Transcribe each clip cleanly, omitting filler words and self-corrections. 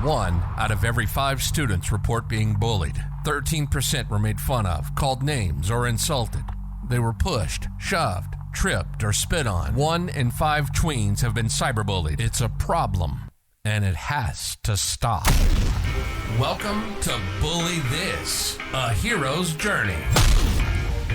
1 out of every 5 students report being bullied. 13% were made fun of, called names, or insulted. They were pushed, shoved, tripped, or spit on. 1 in 5 tweens have been cyberbullied. It's a problem, and it has to stop. Welcome to Bully This, a hero's journey.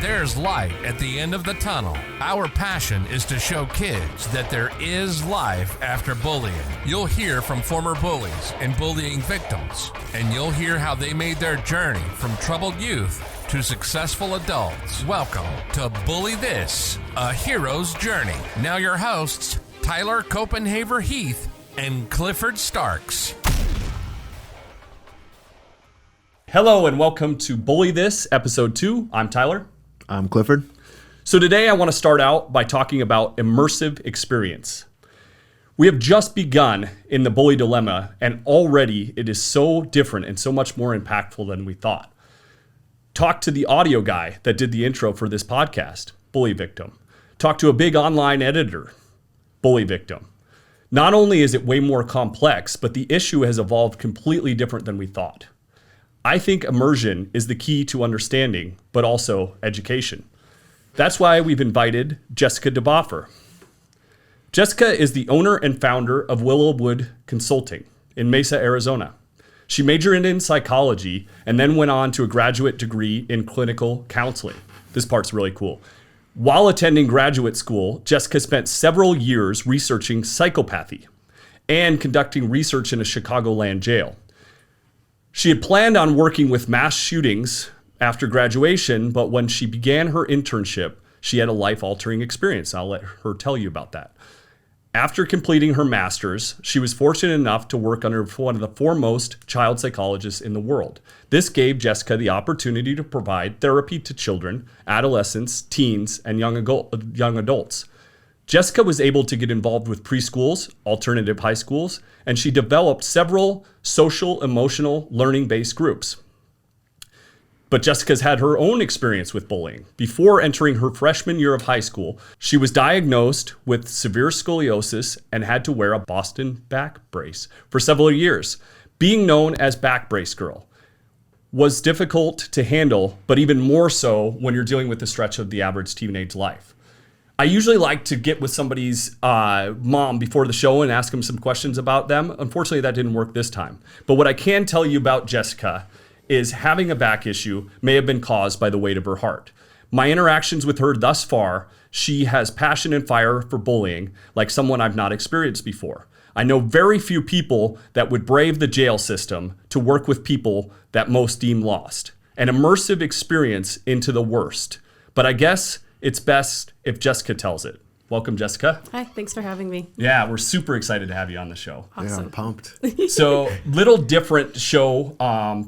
There's light at the end of the tunnel. Our passion is to show kids that there is life after bullying. You'll hear from former bullies and bullying victims, and you'll hear how they made their journey from troubled youth to successful adults. Welcome to Bully This, a hero's journey. Now your hosts, Tyler Copenhaver Heath and Clifford Starks. Hello and welcome to Bully This, episode 2. I'm Tyler. I'm Clifford. So today I want to start out by talking about immersive experience. We have just begun in the bully dilemma, and already it is so different and so much more impactful than we thought. Talk to the audio guy that did the intro for this podcast, bully victim. Talk to a big online editor, bully victim. Not only is it way more complex, but the issue has evolved completely different than we thought. I think immersion is the key to understanding, but also education. That's why we've invited Jessica Deboffer. Jessica is the owner and founder of Willowwood Consulting in Mesa, Arizona. She majored in psychology and then went on to a graduate degree in clinical counseling. This part's really cool. While attending graduate school, Jessica spent several years researching psychopathy and conducting research in a Chicagoland jail. She had planned on working with mass shootings after graduation, but when she began her internship, she had a life-altering experience. I'll let her tell you about that. After completing her master's, she was fortunate enough to work under one of the foremost child psychologists in the world. This gave Jessica the opportunity to provide therapy to children, adolescents, teens, and young adults. Jessica was able to get involved with preschools, alternative high schools, and she developed several social, emotional, learning-based groups. But Jessica's had her own experience with bullying. Before entering her freshman year of high school, she was diagnosed with severe scoliosis and had to wear a Boston back brace for several years. Being known as Back Brace Girl was difficult to handle, but even more so when you're dealing with the stretch of the average teenage life. I usually like to get with somebody's mom before the show and ask them some questions about them. Unfortunately, that didn't work this time. But what I can tell you about Jessica is having a back issue may have been caused by the weight of her heart. My interactions with her thus far, she has passion and fire for bullying like someone I've not experienced before. I know very few people that would brave the jail system to work with people that most deem lost. An immersive experience into the worst. But I guess it's best if Jessica tells it. Welcome, Jessica. Hi, thanks for having me. Yeah, we're super excited to have you on the show. Awesome. Yeah, I'm pumped. So, little different show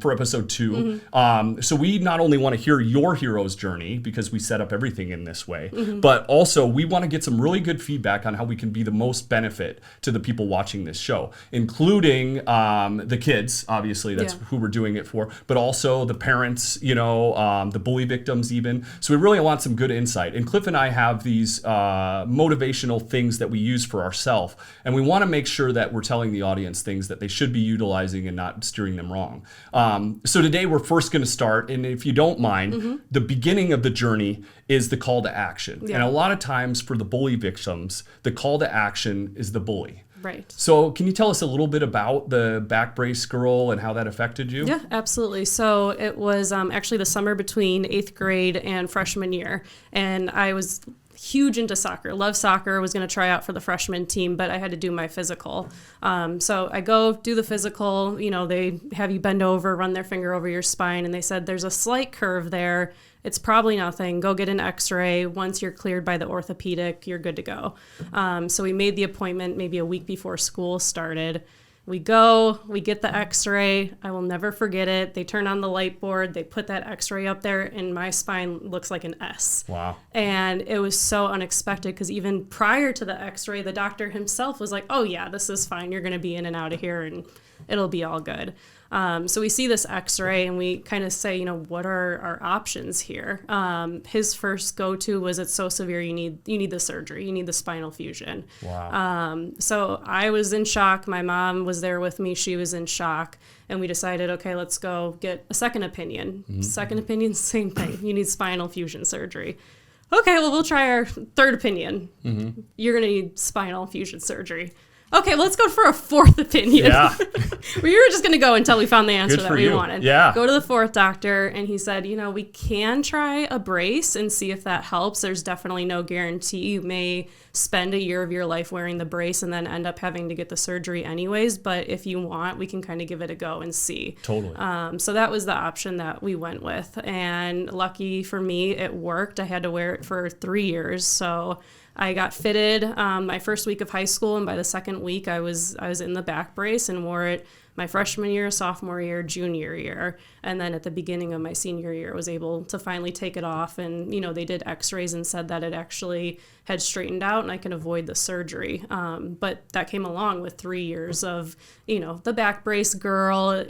for episode 2. Mm-hmm. So we not only want to hear your hero's journey, because we set up everything in this way, but also we want to get some really good feedback on how we can be the most benefit to the people watching this show, including the kids, obviously, that's who we're doing it for, but also the parents, the bully victims even. So we really want some good insight. And Cliff and I have these motivational things that we use for ourselves, and we want to make sure that we're telling the audience things that they should be utilizing and not steering them wrong. So today we're first going to start, and if you don't mind, the beginning of the journey is the call to action. And a lot of times for the bully victims, the call to action is the bully. Right. So can you tell us a little bit about the back brace girl and how that affected you? Yeah, absolutely. So it was actually the summer between 8th grade and freshman year, and I was huge into soccer, love soccer, was going to try out for the freshman team, but I had to do my physical. So I go do the physical, they have you bend over, run their finger over your spine, and they said, there's a slight curve there. It's probably nothing. Go get an x-ray. Once you're cleared by the orthopedic, you're good to go. So we made the appointment maybe a week before school started. We go, we get the x-ray. I will never forget it. They turn on the light board. They put that x-ray up there, and my spine looks like an S. Wow. And it was so unexpected because even prior to the x-ray, the doctor himself was like, oh, yeah, this is fine. You're going to be in and out of here, and it'll be all good. So we see this x-ray and we kind of say, what are our options here? His first go-to was, it's so severe, you need the surgery, you need the spinal fusion. Wow. So I was in shock. My mom was there with me. She was in shock. And we decided, okay, let's go get a second opinion. Second opinion, same thing. You need spinal fusion surgery. Okay, well, we'll try our third opinion. You're going to need spinal fusion surgery. Okay, let's go for a fourth opinion. Yeah. We were just going to go until we found the answer that we wanted. Yeah. Go to the fourth doctor, and he said, we can try a brace and see if that helps. There's definitely no guarantee. You may spend a year of your life wearing the brace and then end up having to get the surgery anyways. But if you want, we can kind of give it a go and see. Totally. So that was the option that we went with. And lucky for me, it worked. I had to wear it for 3 years. So I got fitted my first week of high school, and by the second week, I was in the back brace and wore it my freshman year, sophomore year, junior year, and then at the beginning of my senior year, I was able to finally take it off. And they did X-rays and said that it actually had straightened out, and I can avoid the surgery. But that came along with 3 years of the back brace girl.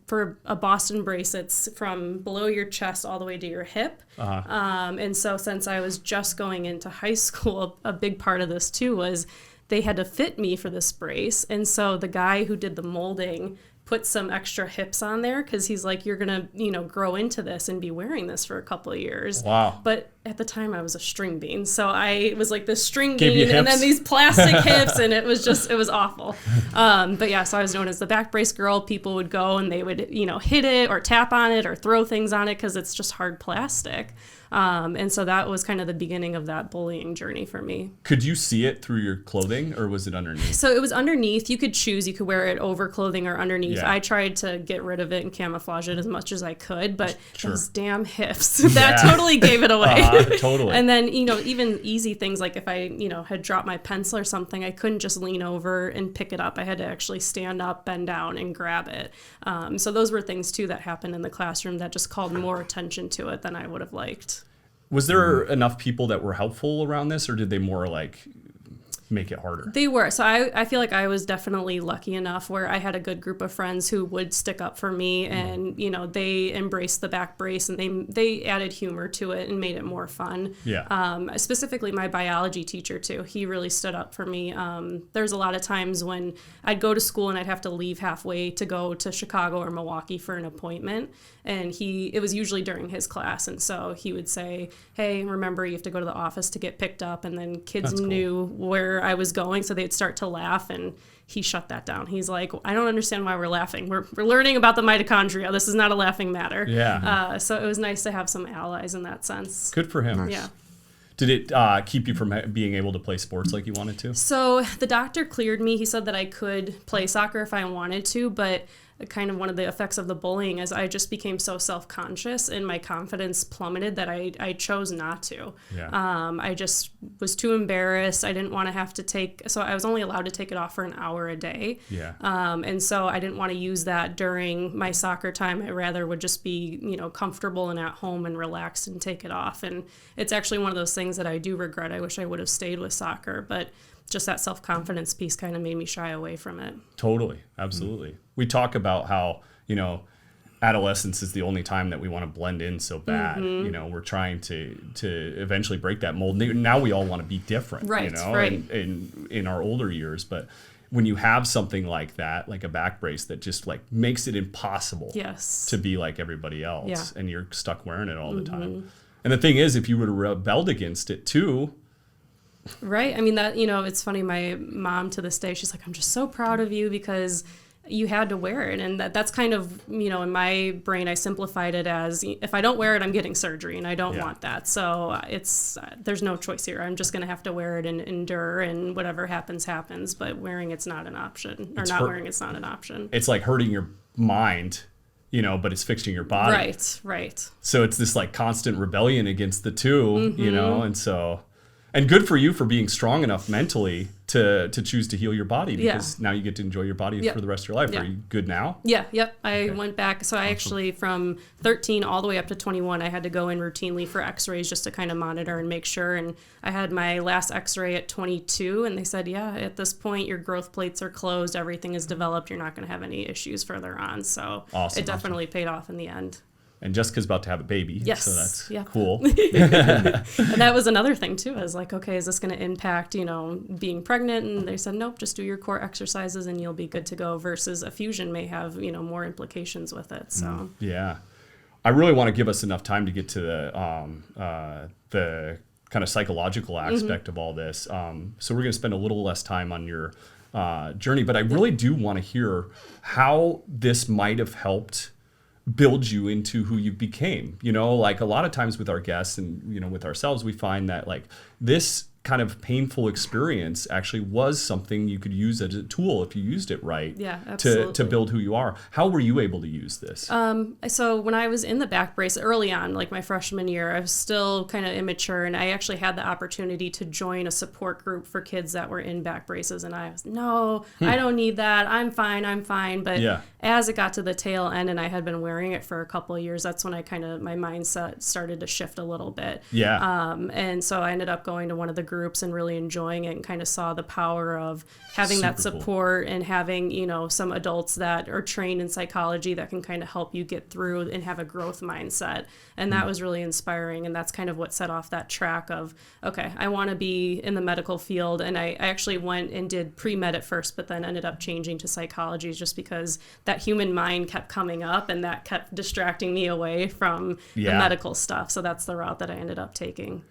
For a Boston brace, it's from below your chest all the way to your hip. And so since I was just going into high school, a big part of this too was they had to fit me for this brace. And so the guy who did the molding put some extra hips on there because he's like, you're going to, grow into this and be wearing this for a couple of years. Wow. But at the time I was a string bean. So I was like this string Gave you bean and hips? then these plastic hips, and it was awful. But yeah, so I was known as the back brace girl. People would go and they would, hit it or tap on it or throw things on it because it's just hard plastic. And so that was kind of the beginning of that bullying journey for me. Could you see it through your clothing, or was it underneath? So it was underneath. You could choose. You could wear it over clothing or underneath. Yeah. I tried to get rid of it and camouflage it as much as I could, but Sure. those damn hips, that totally gave it away. Totally. And then, even easy things like if I, had dropped my pencil or something, I couldn't just lean over and pick it up. I had to actually stand up, bend down, and grab it. So those were things, too, that happened in the classroom that just called more attention to it than I would have liked. Was there enough people that were helpful around this, or did they more make it harder? They were. So I feel like I was definitely lucky enough where I had a good group of friends who would stick up for me, and they embraced the back brace, and they added humor to it and made it more fun. Yeah. Specifically my biology teacher too. He really stood up for me. There's a lot of times when I'd go to school and I'd have to leave halfway to go to Chicago or Milwaukee for an appointment, and it was usually during his class, and so he would say, hey, remember you have to go to the office to get picked up, and then kids That's cool. knew where I was going, so they'd start to laugh, and he shut that down. He's like, I don't understand why we're laughing. We're learning about the mitochondria. This is not a laughing matter. Yeah. So it was nice to have some allies in that sense. Good for him. Nice. Yeah. Did it keep you from being able to play sports like you wanted to? So the doctor cleared me. He said that I could play soccer if I wanted to, but kind of one of the effects of the bullying is I just became so self-conscious and my confidence plummeted that I chose not to. Yeah. I just was too embarrassed. I didn't want to have to so I was only allowed to take it off for an hour a day. Yeah. And so I didn't want to use that during my soccer time. I rather would just be, comfortable and at home and relaxed and take it off. And it's actually one of those things that I do regret. I wish I would have stayed with soccer, but just that self-confidence piece kind of made me shy away from it. Totally. Absolutely. We talk about how, adolescence is the only time that we want to blend in so bad. We're trying to eventually break that mold. Now we all want to be different, Right, right. in our older years. But when you have something like that, like a back brace that just makes it impossible Yes. to be like everybody else, Yeah. and you're stuck wearing it all the time. And the thing is, if you would have rebelled against it too, Right. I mean, that, it's funny. My mom to this day, she's like, I'm just so proud of you because you had to wear it. And that's kind of, in my brain, I simplified it as if I don't wear it, I'm getting surgery and I don't want that. So there's no choice here. I'm just going to have to wear it and endure, and whatever happens, happens. But wearing it's not an option, or wearing it's not an option. it's like hurting your mind, but it's fixing your body. Right. So it's this constant rebellion against the two, and so, and good for you for being strong enough mentally to choose to heal your body, because now you get to enjoy your body for the rest of your life. Yeah. Are you good now? Yep. I went back. So I actually, from 13 all the way up to 21, I had to go in routinely for x-rays just to kind of monitor and make sure. And I had my last x-ray at 22, and they said, at this point, your growth plates are closed. Everything is developed. You're not going to have any issues further on. So Awesome. it definitely paid off in the end. And Jessica's about to have a baby. Yes. So that's Yep. cool. And that was another thing too. I was like, okay, is this going to impact, being pregnant? And they said, nope, just do your core exercises and you'll be good to go, versus a fusion may have, more implications with it. So Yeah. I really want to give us enough time to get to the kind of psychological aspect of all this. So we're going to spend a little less time on your journey, but I really do want to hear how this might have helped build you into who you became. Like a lot of times with our guests and, with ourselves, we find that like this kind of painful experience actually was something you could use as a tool if you used it right. Yeah, absolutely. To build who you are. How were you able to use this? So when I was in the back brace early on, like my freshman year, I was still kind of immature, and I actually had the opportunity to join a support group for kids that were in back braces, and I was, no, I don't need that. I'm fine. But as it got to the tail end and I had been wearing it for a couple of years, that's when my mindset started to shift a little bit. Yeah. And so I ended up going to one of the groups and really enjoying it, and kind of saw the power of having that support and having, some adults that are trained in psychology that can kind of help you get through and have a growth mindset. And that was really inspiring. And that's kind of what set off that track of, okay, I want to be in the medical field. And I actually went and did pre-med at first, but then ended up changing to psychology just because that human mind kept coming up and that kept distracting me away from the medical stuff. So that's the route that I ended up taking.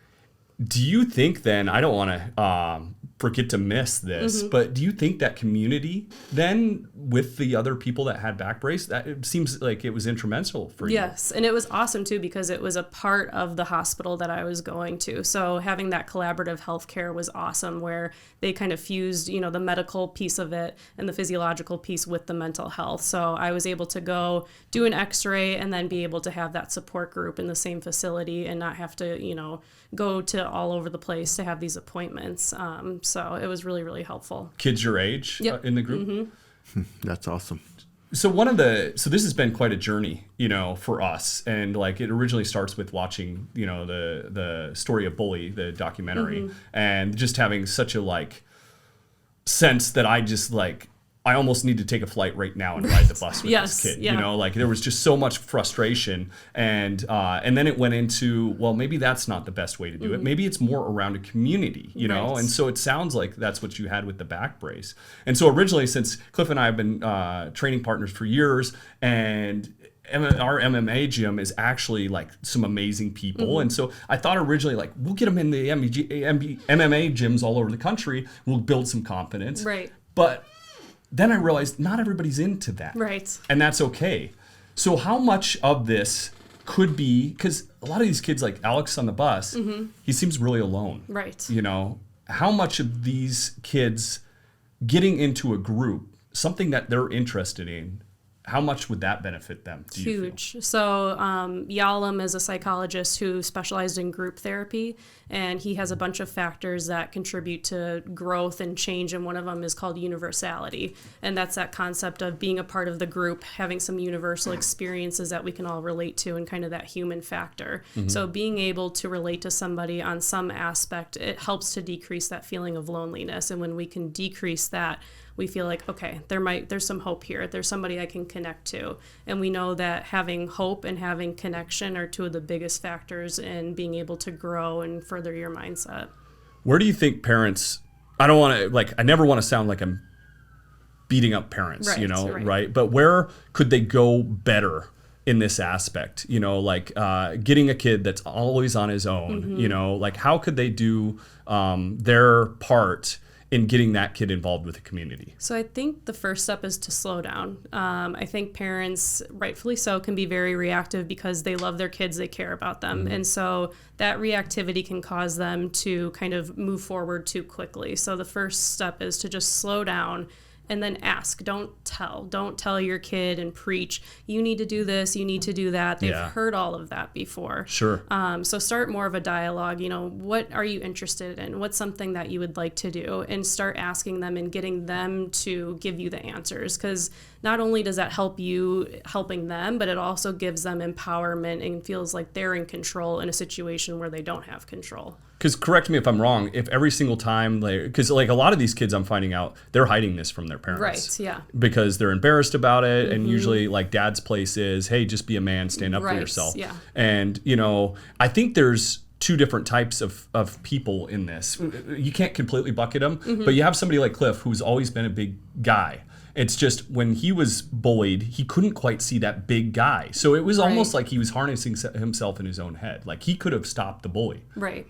Do you think then, I don't want to forget to miss this, but do you think that community then with the other people that had back brace, that it seems like it was instrumental for you? Yes, and it was awesome too because it was a part of the hospital that I was going to. So having that collaborative healthcare was awesome, where they kind of fused, the medical piece of it and the physiological piece with the mental health. So I was able to go do an x-ray and then be able to have that support group in the same facility and not have to, go to all over the place to have these appointments. So it was really, really helpful. Kids your age in the group? That's awesome. So this has been quite a journey, for us. And like it originally starts with watching, the story of Bully, the documentary, and just having such a sense that I almost need to take a flight right now and ride the bus with this kid. There was just so much frustration, and then it went into, well, maybe that's not the best way to do it. Maybe it's more around a community, know. And so it sounds like that's what you had with the back brace. And so originally, since Cliff and I have been training partners for years, and our MMA gym is actually some amazing people. And so I thought originally we'll get them in the MMA gyms all over the country. We'll build some confidence. Right. But then I realized not everybody's into that. Right. And that's okay. So how much of this could be, because a lot of these kids, like Alex on the bus, he seems really alone. Right. How much of these kids getting into a group, something that they're interested in, how much would that benefit them? Huge. So Yalom is a psychologist who specialized in group therapy, and he has a bunch of factors that contribute to growth and change, and one of them is called universality. And that's that concept of being a part of the group, having some universal experiences that we can all relate to, and kind of that human factor. So being able to relate to somebody on some aspect, it helps to decrease that feeling of loneliness. And when we can decrease that, we feel like, okay, there's some hope here. There's somebody I can connect to. And we know that having hope and having connection are two of the biggest factors in being able to grow and further your mindset. Where do you think parents, I don't want to, I never want to sound like I'm beating up parents, right? But where could they go better in this aspect? Getting a kid that's always on his own, how could they do their part in getting that kid involved with the community? So I think the first step is to slow down. I think parents, rightfully so, can be very reactive because they love their kids, they care about them. And so that reactivity can cause them to kind of move forward too quickly. So the first step is to just slow down and then ask. Don't tell your kid and preach, you need to do this, you need to do that. They've heard all of that before. Sure. So start more of a dialogue. What are you interested in? What's something that you would like to do? And start asking them and getting them to give you the answers. Because not only does that help you helping them, but it also gives them empowerment and feels like they're in control in a situation where they don't have control. Because correct me if I'm wrong, if every single time, because like a lot of these kids I'm finding out, they're hiding this from their parents. Right, yeah. Because they're embarrassed about it. And usually like dad's place is, hey, just be a man, stand up for yourself. Yeah. And, you know, I think there's two different types of people in this. You can't completely bucket them, but you have somebody like Cliff who's always been a big guy. It's just when he was bullied, he couldn't quite see that big guy. So it was almost like he was harnessing himself in his own head. Like he could have stopped the bully. Right.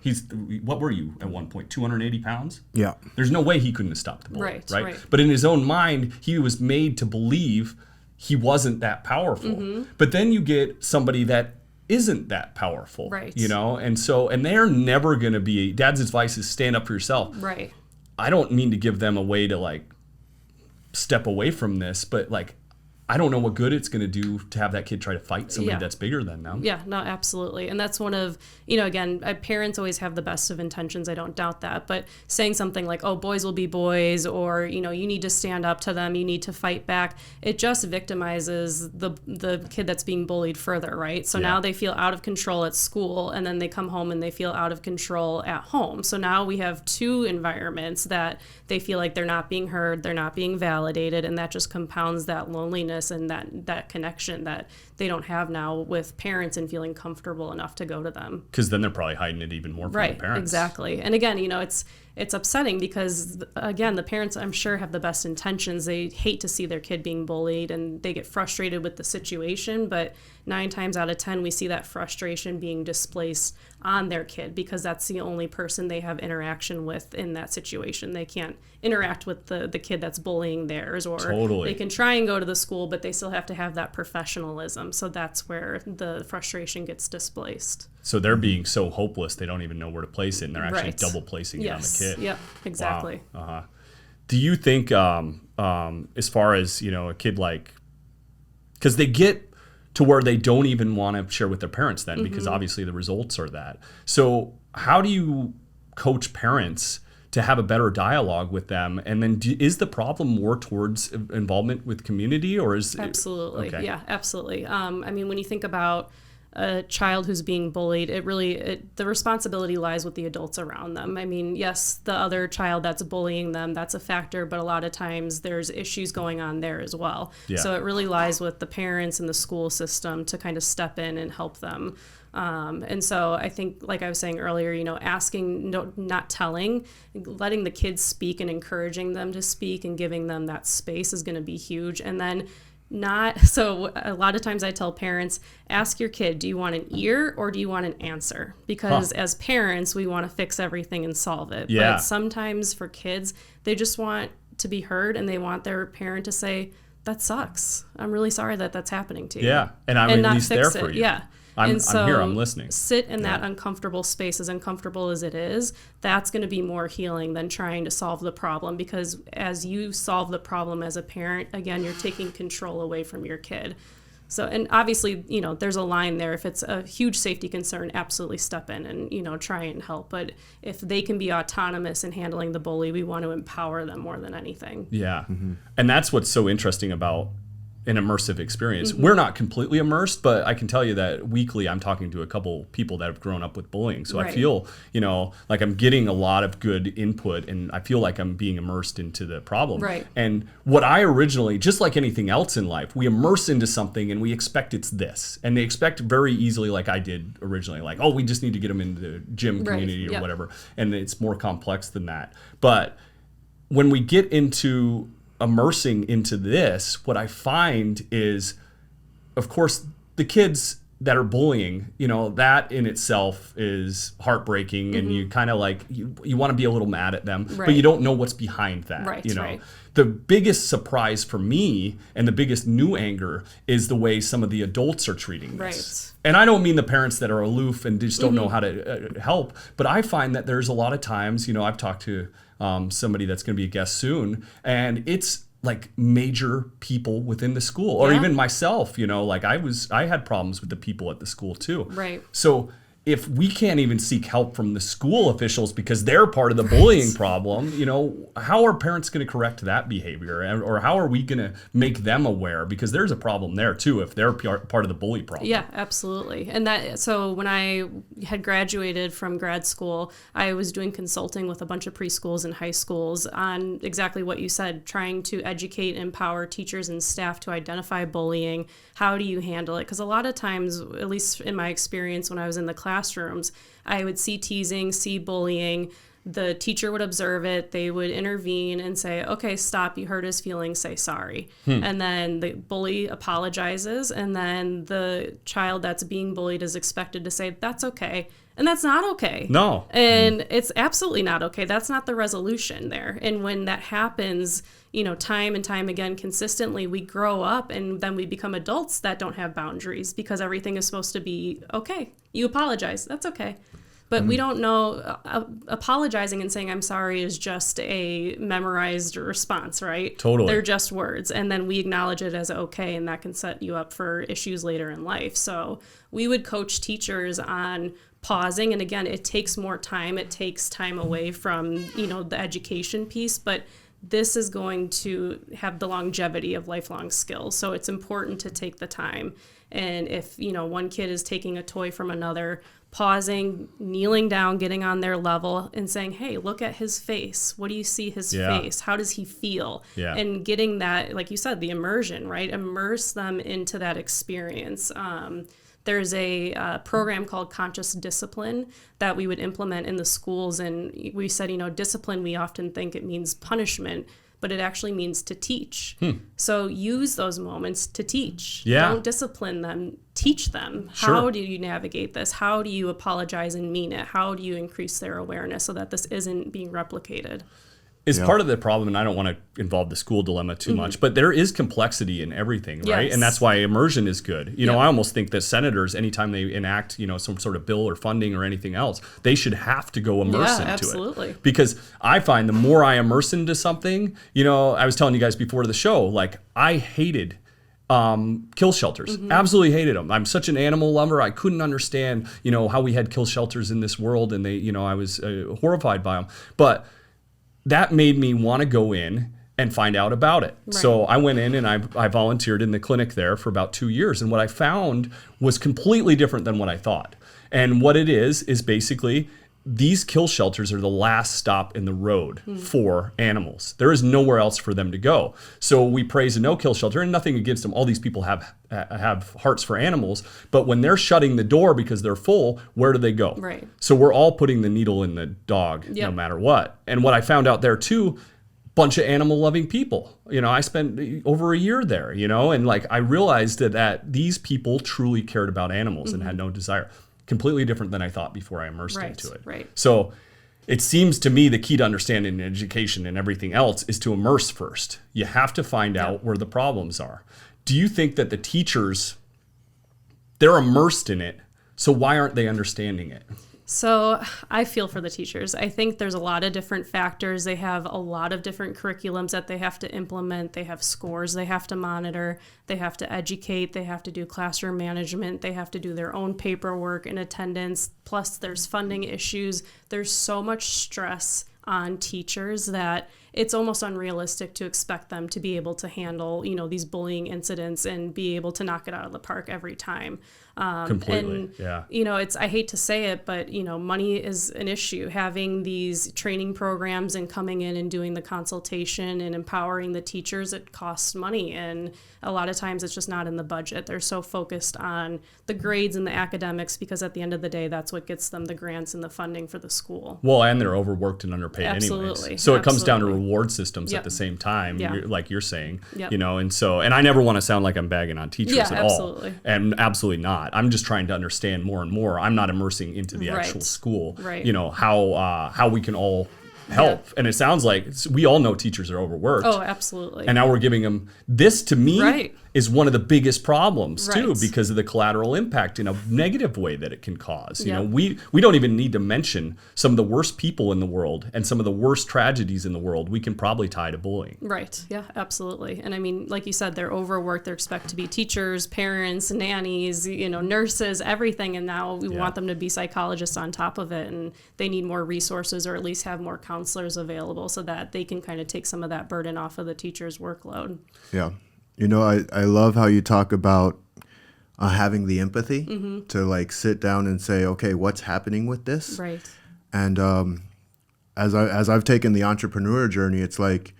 What were you at one point? 280 pounds? Yeah. There's no way he couldn't have stopped the bully. Right. But in his own mind, he was made to believe he wasn't that powerful. But then you get somebody that isn't that powerful. Right. You know? And they're never going to be, dad's advice is stand up for yourself. Right. I don't mean to give them a way to like step away from this, but like I don't know what good it's going to do to have that kid try to fight somebody that's bigger than them. Yeah, no, absolutely. And that's one of, you know, again, parents always have the best of intentions. I don't doubt that. But saying something like, oh, boys will be boys, or, you know, you need to stand up to them, you need to fight back, it just victimizes the kid that's being bullied further, right? So now they feel out of control at school, and then they come home and they feel out of control at home. So now we have two environments that they feel like they're not being heard, they're not being validated, and that just compounds that loneliness and that connection that they don't have now with parents and feeling comfortable enough to go to them. Because then they're probably hiding it even more from the parents. Right, exactly. And again, you know, it's upsetting because, again, the parents, I'm sure, have the best intentions. They hate to see their kid being bullied and they get frustrated with the situation, but 9 times out of 10, we see that frustration being displaced on their kid because that's the only person they have interaction with in that situation. They can't interact with the kid that's bullying theirs, or they can try and go to the school, but they still have to have that professionalism. So that's where the frustration gets displaced. So they're being so hopeless they don't even know where to place it, and they're actually double placing it on the kid. Yep, exactly. Wow. Do you think, as far as, you know, a kid like, because they get to where they don't even want to share with their parents then, because obviously the results are that. So how do you coach parents to have a better dialogue with them? And then is the problem more towards involvement with community, or is Absolutely. Okay. Yeah, absolutely. I mean, when you think about a child who's being bullied, the responsibility lies with the adults around them. I mean, yes, the other child that's bullying them, that's a factor, but a lot of times there's issues going on there as well. Yeah. So it really lies with the parents and the school system to kind of step in and help them. And so I think, like I was saying earlier, you know, asking, not telling, letting the kids speak and encouraging them to speak and giving them that space is going to be huge. And then so a lot of times I tell parents, ask your kid, do you want an ear or do you want an answer? Because as parents, we want to fix everything and solve it. Yeah. But sometimes for kids, they just want to be heard and they want their parent to say, that sucks. I'm really sorry that that's happening to you. Yeah, and I'm at least there fix for it. you. Yeah. I'm so here, I'm listening. Sit in that uncomfortable space, as uncomfortable as it is. That's going to be more healing than trying to solve the problem, because as you solve the problem as a parent, again, you're taking control away from your kid. So, and obviously, you know, there's a line there. If it's a huge safety concern, absolutely step in and, you know, try and help. But if they can be autonomous in handling the bully, we want to empower them more than anything. Yeah. And that's what's so interesting about an immersive experience. We're not completely immersed, but I can tell you that weekly I'm talking to a couple people that have grown up with bullying. So I feel, you know, like I'm getting a lot of good input, and I feel like I'm being immersed into the problem. Right. And what I originally, just like anything else in life, we immerse into something and we expect it's this. And they expect very easily, like I did originally, like, oh, we just need to get them into the gym community or whatever. And it's more complex than that. But when we get into immersing into this, what I find is, of course, the kids that are bullying, you know, that in itself is heartbreaking, and you kind of like, you want to be a little mad at them, but you don't know what's behind that. You know, the biggest surprise for me and the biggest new anger is the way some of the adults are treating this. And I don't mean the parents that are aloof and just don't know how to help, but I find that there's a lot of times, you know, I've talked to somebody that's going to be a guest soon, and it's like major people within the school, or even myself, you know, like I had problems with the people at the school too. Right. So if we can't even seek help from the school officials because they're part of the bullying problem, how are parents going to correct that behavior? Or how are we going to make them aware? Because there's a problem there too if they're part of the bully problem. Yeah, absolutely. And so when I had graduated from grad school, I was doing consulting with a bunch of preschools and high schools on exactly what you said, trying to educate and empower teachers and staff to identify bullying. How do you handle it? Because a lot of times, at least in my experience when I was in the classrooms, I would see teasing, see bullying. The teacher would observe it, they would intervene and say, okay, stop, you hurt his feelings, say sorry. And then the bully apologizes, and then the child that's being bullied is expected to say, that's okay. And that's not okay. No. And it's absolutely not okay. That's not the resolution there. And when that happens, time and time again, consistently, we grow up and then we become adults that don't have boundaries because everything is supposed to be okay. You apologize. That's okay. But we don't know, apologizing and saying I'm sorry is just a memorized response, right? Totally. They're just words. And then we acknowledge it as okay, and that can set you up for issues later in life. So we would coach teachers on pausing. And again, it takes more time. It takes time away from, the education piece. But this is going to have the longevity of lifelong skills. So it's important to take the time. And if, one kid is taking a toy from another, pausing, kneeling down, getting on their level and saying, hey, look at his face. What do you see his face? How does he feel? Yeah. And getting that, like you said, the immersion, right? Immerse them into that experience. There's a program called Conscious Discipline that we would implement in the schools. And we said, discipline, we often think it means punishment, but it actually means to teach. So use those moments to teach. Yeah. Don't discipline them, teach them. Sure. How do you navigate this? How do you apologize and mean it? How do you increase their awareness so that this isn't being replicated? Is part of the problem, and I don't want to involve the school dilemma too much, but there is complexity in everything, right? Yes. And that's why immersion is good. I almost think that senators, anytime they enact, some sort of bill or funding or anything else, they should have to go immerse into absolutely. it. Because I find the more I immerse into something, I was telling you guys before the show, like I hated kill shelters. Absolutely hated them. I'm such an animal lover. I couldn't understand, how we had kill shelters in this world, and they, I was horrified by them. But that made me want to go in and find out about it. Right. So I went in and I volunteered in the clinic there for about 2 years. And what I found was completely different than what I thought. And what it is basically these kill shelters are the last stop in the road for animals. There is nowhere else for them to go. So we praise a no-kill shelter, and nothing against them. All these people have hearts for animals, but when they're shutting the door because they're full, where do they go? Right. So we're all putting the needle in the dog no matter what. And what I found out there too, bunch of animal-loving people. I spent over a year there, and I realized that these people truly cared about animals and had no desire. Completely different than I thought before I immersed into it. Right. So it seems to me the key to understanding education and everything else is to immerse first. You have to find out where the problems are. Do you think that the teachers, they're immersed in it, so why aren't they understanding it? So I feel for the teachers. I think there's a lot of different factors. They have a lot of different curriculums that they have to implement. They have scores they have to monitor. They have to educate. They have to do classroom management. They have to do their own paperwork and attendance. Plus there's funding issues. There's so much stress on teachers that it's almost unrealistic to expect them to be able to handle, these bullying incidents and be able to knock it out of the park every time. Completely, yeah. I hate to say it, but, money is an issue. Having these training programs and coming in and doing the consultation and empowering the teachers, it costs money. And a lot of times it's just not in the budget. They're so focused on the grades and the academics because at the end of the day, that's what gets them the grants and the funding for the school. Well, and they're overworked and underpaid anyways. So it comes down to reward systems at the same time, like you're saying, and I never want to sound like I'm bagging on teachers at all. And absolutely not. I'm just trying to understand more and more. I'm not immersing into the actual school, how we can all help. And it sounds like we all know teachers are overworked. Oh, absolutely. And now we're giving them this. To me, Right. is one of the biggest problems too, Right. because of the collateral impact in a negative way that it can cause. You Yep. know, we don't even need to mention some of the worst people in the world and some of the worst tragedies in the world. We can probably tie to bullying. Right. Yeah, absolutely. And I mean, like you said, they're overworked. They're expected to be teachers, parents, nannies, nurses, everything. And now we want them to be psychologists on top of it. And they need more resources, or at least have more counselors available so that they can kind of take some of that burden off of the teacher's workload. Yeah. I love how you talk about having the empathy to like sit down and say, okay, what's happening with this? Right. And as I've taken the entrepreneur journey, it's like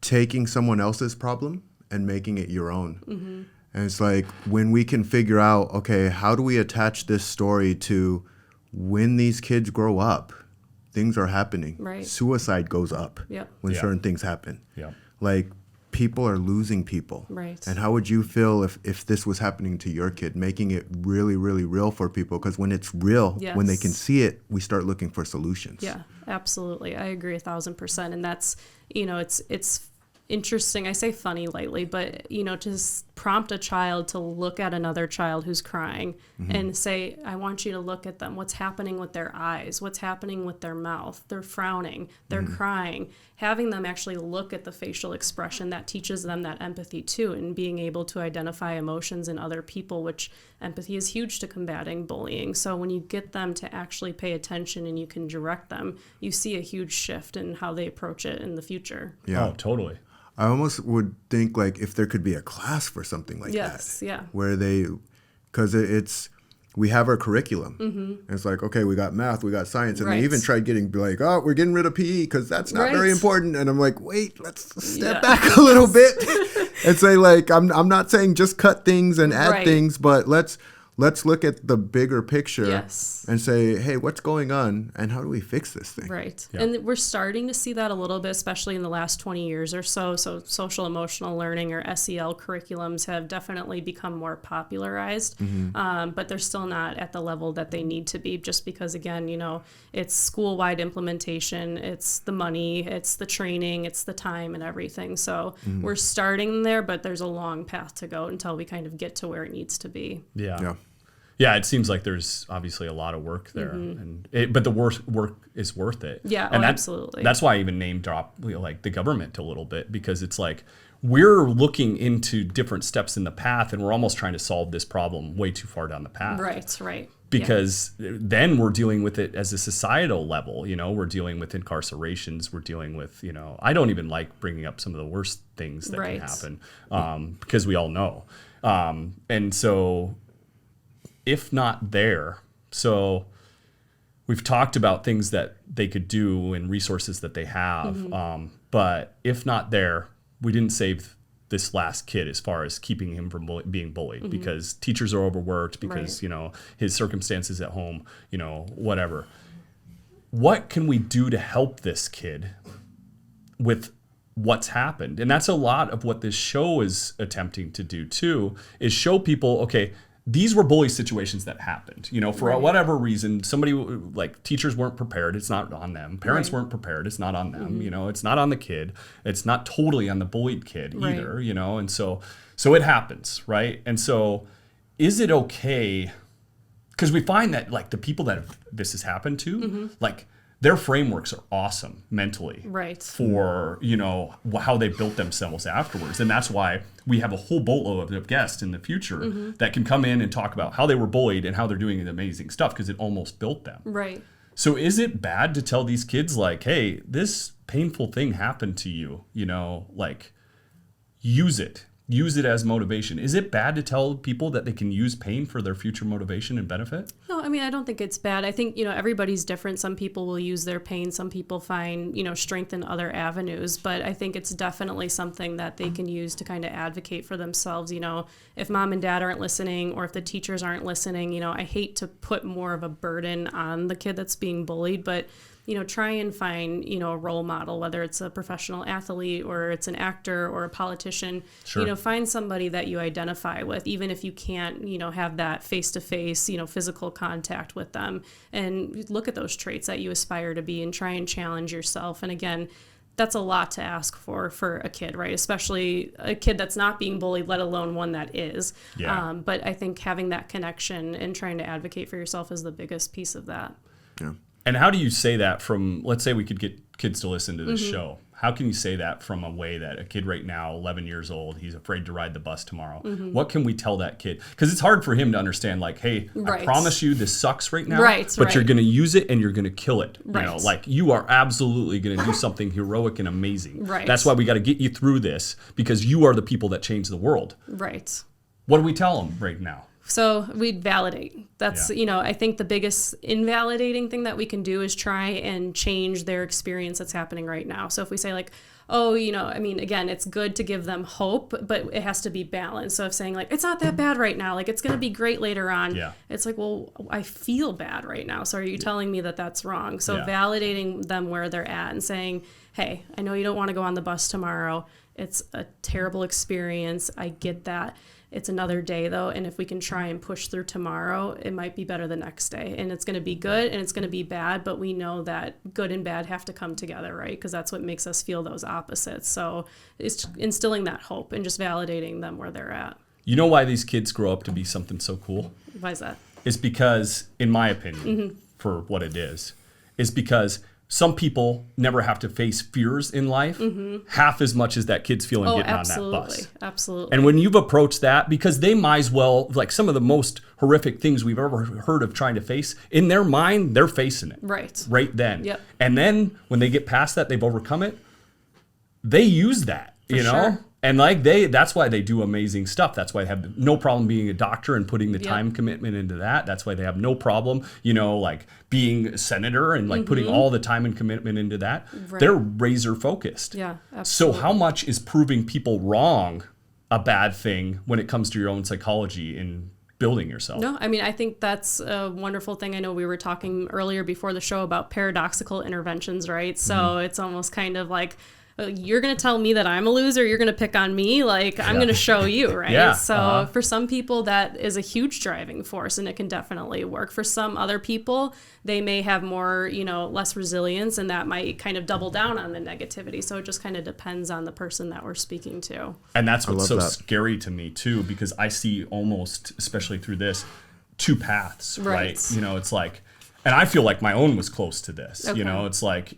taking someone else's problem and making it your own. And it's like when we can figure out, okay, how do we attach this story to when these kids grow up, things are happening. Right. Suicide goes up Yep. when Yeah. certain things happen. Yeah. Like people are losing people. Right. And how would you feel if this was happening to your kid, making it really, really real for people? Because when it's real, when they can Yes. see it, we start looking for solutions. Yeah, absolutely. I agree 1,000%. And that's, it's interesting. I say funny lightly, but, to prompt a child to look at another child who's crying and say, I want you to look at them. What's happening with their eyes? What's happening with their mouth? They're frowning. They're crying. Having them actually look at the facial expression, that teaches them that empathy too, and being able to identify emotions in other people, which empathy is huge to combating bullying. So when you get them to actually pay attention and you can direct them, you see a huge shift in how they approach it in the future. Yeah. Oh, totally. I almost would think like if there could be a class for something like Yes, that. yeah. Where because we have our curriculum. And it's like, okay, we got math, we got science. And Right. they even tried getting like, oh, we're getting rid of PE because that's not very Right. important. And I'm like, wait, let's step Yeah. back a little bit and say like, I'm not saying just cut things and add Right. things, but let's look at the bigger picture Yes. and say, hey, what's going on and how do we fix this thing? Right. Yeah. And we're starting to see that a little bit, especially in the last 20 years or so. So social emotional learning, or SEL curriculums, have definitely become more popularized, but they're still not at the level that they need to be, just because, again, it's school-wide implementation, it's the money, it's the training, it's the time and everything. So we're starting there, but there's a long path to go until we kind of get to where it needs to be. Yeah. Yeah, it seems like there's obviously a lot of work there, but the work is worth it. Yeah, and absolutely. That's why I even name drop like the government a little bit, because it's like we're looking into different steps in the path, and we're almost trying to solve this problem way too far down the path. Right. Because then we're dealing with it as a societal level. We're dealing with incarcerations. We're dealing with, I don't even like bringing up some of the worst things that Right. can happen because we all know. And so if not there, so we've talked about things that they could do and resources that they have. But if not there, we didn't save this last kid as far as keeping him from being bullied, because teachers are overworked, because, his circumstances at home, whatever. What can we do to help this kid with what's happened? And that's a lot of what this show is attempting to do too, is show people, okay, these were bully situations that happened, for whatever reason. Somebody, like, teachers weren't prepared. It's not on them. Parents weren't prepared. It's not on them. It's not on the kid. It's not totally on the bullied kid either, and so it happens, right? And so is it okay? Because we find that, like, the people that this has happened to, like, their frameworks are awesome mentally, Right. for, how they built themselves afterwards. And that's why we have a whole boatload of guests in the future that can come in and talk about how they were bullied and how they're doing amazing stuff, because it almost built them. Right. So is it bad to tell these kids, like, hey, this painful thing happened to you, like, use it as motivation? Is it bad to tell people that they can use pain for their future motivation and benefit? No, I mean, I don't think it's bad. I think, everybody's different. Some people will use their pain. Some people find, strength in other avenues. But I think it's definitely something that they can use to kind of advocate for themselves. If mom and dad aren't listening, or if the teachers aren't listening, I hate to put more of a burden on the kid that's being bullied. But try and find, a role model, whether it's a professional athlete or it's an actor or a politician. Sure. Find somebody that you identify with, even if you can't, have that face-to-face, physical contact with them, and look at those traits that you aspire to be and try and challenge yourself. And again, that's a lot to ask for a kid, right? Especially a kid that's not being bullied, let alone one that is. Yeah. But I think having that connection and trying to advocate for yourself is the biggest piece of that. Yeah. And how do you say that from, let's say we could get kids to listen to this Mm-hmm. show. How can you say that from a way that a kid right now, 11 years old, he's afraid to ride the bus tomorrow? Mm-hmm. What can we tell that kid? Because it's hard for him to understand, like, hey, I Right. promise you this sucks right now, Right, but right. you're going to use it and you're going to kill it. Right. Like you are absolutely going to do something heroic and amazing. Right. That's why we got to get you through this, because you are the people that change the world. Right. What do we tell them right now? So we'd validate. That's, Yeah. I think the biggest invalidating thing that we can do is try and change their experience that's happening right now. So if we say like, oh, again, it's good to give them hope, but it has to be balanced. So if saying like, it's not that bad right now, like it's going to be great later on. Yeah. It's like, well, I feel bad right now. So are you telling me that that's wrong? So Yeah. validating them where they're at and saying, hey, I know you don't want to go on the bus tomorrow. It's a terrible experience. I get that. It's another day though, and if we can try and push through tomorrow, it might be better the next day. And it's going to be good and it's going to be bad, but we know that good and bad have to come together, right? Because that's what makes us feel those opposites. So it's instilling that hope and just validating them where they're at. You know why these kids grow up to be something so cool? Why is that? Is because, in my opinion, Mm-hmm. for what it is because some people never have to face fears in life half as much as that kid's feeling Oh, getting absolutely. on that bus. Absolutely. And when you've approached that, because they might as well, like some of the most horrific things we've ever heard of trying to face, in their mind, they're facing it. Right Then. Yep. And then when they get past that, they've overcome it, they use that, you know? sure. And like that's why they do amazing stuff. That's why they have no problem being a doctor and putting the Yep. time commitment into that. That's why they have no problem, like being a senator and like putting all the time and commitment into that. Right. They're razor focused. Yeah, So absolutely. how much is proving people wrong a bad thing when it comes to your own psychology and building yourself? No, I think that's a wonderful thing. I know we were talking earlier before the show about paradoxical interventions, right? So it's almost kind of like, you're going to tell me that I'm a loser, you're going to pick on me, like I'm going to show you, right? Yeah, So for some people that is a huge driving force and it can definitely work. For some other people, they may have more, less resilience, and that might kind of double down on the negativity. So it just kind of depends on the person that we're speaking to. And that's what's love so that. scary to me too, because I see almost, especially through this, two paths, right? Right. It's like, and I feel like my own was close to this. Okay. It's like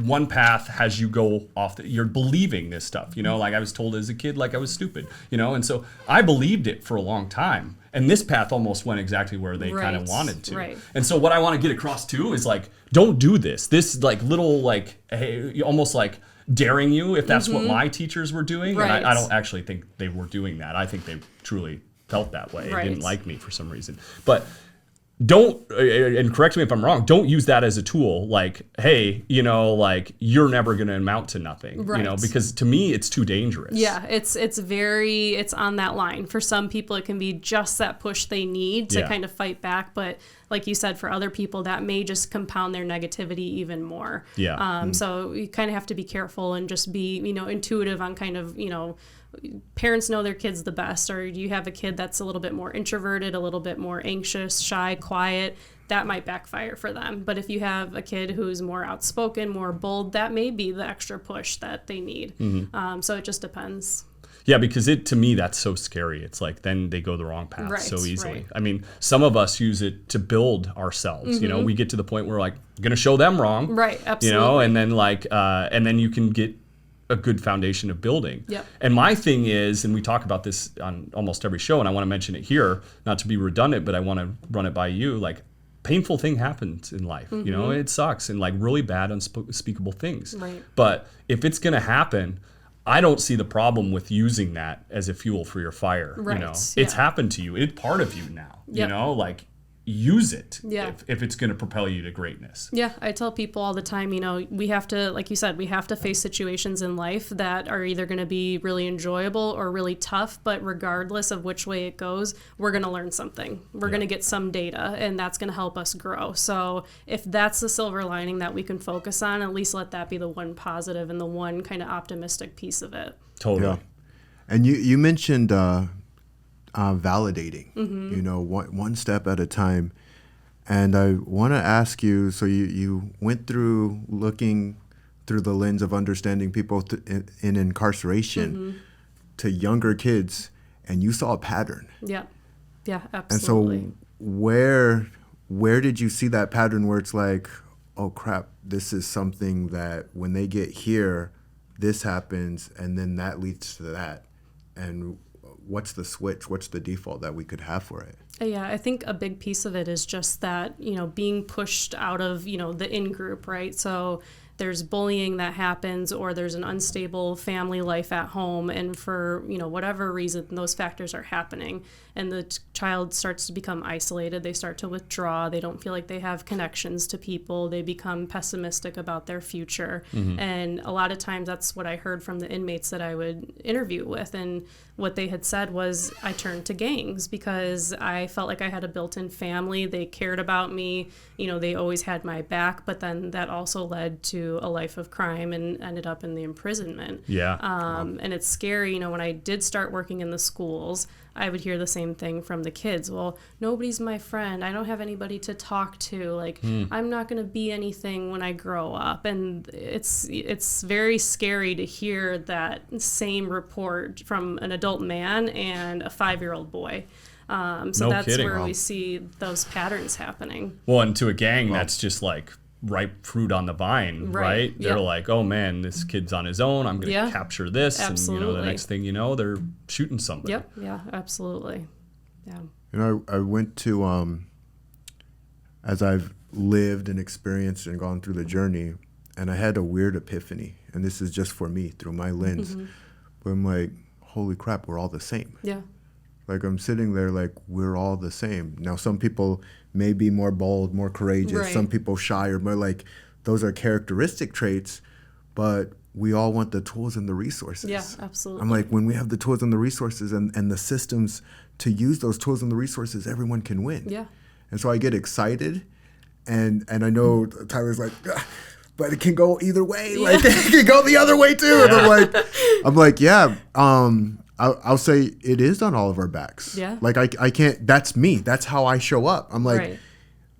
one path has you go off. You're believing this stuff. Like I was told as a kid, like I was stupid. And so I believed it for a long time. And this path almost went exactly where they kind of Right, wanted to. right. And so what I want to get across too is like, don't do this. This like little like, hey, almost like daring you, if that's what my teachers were doing. Right. And I don't actually think they were doing that. I think they truly felt that way. Right. They didn't like me for some reason. But don't, and correct me if I'm wrong, don't use that as a tool. Like, hey, like you're never going to amount to nothing, Right. because to me, it's too dangerous. Yeah, it's on that line. For some people, it can be just that push they need to Yeah. kind of fight back. But like you said, for other people, that may just compound their negativity even more. Yeah. So you kind of have to be careful and just be, intuitive on kind of, parents know their kids the best. Or you have a kid that's a little bit more introverted, a little bit more anxious, shy, quiet, that might backfire for them. But if you have a kid who's more outspoken, more bold, that may be the extra push that they need. So it just depends. Yeah, because to me, that's so scary. It's like then they go the wrong path Right, so easily. right. I mean, some of us use it to build ourselves. We get to the point where like, going to show them wrong. Right, absolutely. And then like, and then you can get a good foundation of building. Yep. And my thing is, and we talk about this on almost every show, and I want to mention it here, not to be redundant, but I want to run it by you. Like, painful thing happens in life. It sucks, and like really bad, unspeakable things. Right. But if it's going to happen, I don't see the problem with using that as a fuel for your fire. Right, It's yeah. happened to you. It's part of you now. Yep. Like use it Yeah. if it's going to propel you to greatness. Yeah, I tell people all the time, we have to, like you said, we have to face situations in life that are either going to be really enjoyable or really tough, but regardless of which way it goes, we're going to learn something. We're going to get some data, and that's going to help us grow. So if that's the silver lining that we can focus on, at least let that be the one positive and the one kind of optimistic piece of it. Totally. Yeah. And you mentioned validating, one step at a time. And I want to ask you, so you went through looking through the lens of understanding people in incarceration to younger kids, and you saw a pattern. Yeah, absolutely. And so where did you see that pattern where it's like, oh crap, this is something that when they get here, this happens, and then that leads to that. And what's the switch? What's the default that we could have for it? Yeah, I think a big piece of it is just that, being pushed out of, the in-group, right? So there's bullying that happens, or there's an unstable family life at home, and for, whatever reason, those factors are happening, and the child starts to become isolated. They start to withdraw. They don't feel like they have connections to people. They become pessimistic about their future. And a lot of times that's what I heard from the inmates that I would interview with, and what they had said was, I turned to gangs because I felt like I had a built-in family. They cared about me. They always had my back, but then that also led to a life of crime and ended up in the imprisonment. Yeah. And it's scary, when I did start working in the schools, I would hear the same thing from the kids. Well, nobody's my friend. I don't have anybody to talk to. I'm not going to be anything when I grow up. And it's very scary to hear that same report from an adult man and a 5-year-old boy. So that's kidding. where we see those patterns happening. Well, and to a gang, that's just like ripe fruit on the vine, right? They're like, oh man, this kid's on his own. I'm going to capture this. Absolutely. And the next thing you know, they're shooting somebody. Yep. Yeah, absolutely. Yeah. I went to, as I've lived and experienced and gone through the journey, and I had a weird epiphany, and this is just for me through my lens, where I'm like, holy crap, we're all the same. Yeah. Like I'm sitting there like, we're all the same. Now, some people may be more bold, more courageous. Right. Some people shy or more like, those are characteristic traits, but we all want the tools and the resources. Yeah, absolutely. I'm like, when we have the tools and the resources and the systems to use those tools and the resources, everyone can win. Yeah. And so I get excited, and I know Tyler's like, but it can go either way. Like it can go the other way too. And I'm like, yeah. I'll say it is on all of our backs. Yeah. Like I can't. That's me. That's how I show up. I'm like, Right.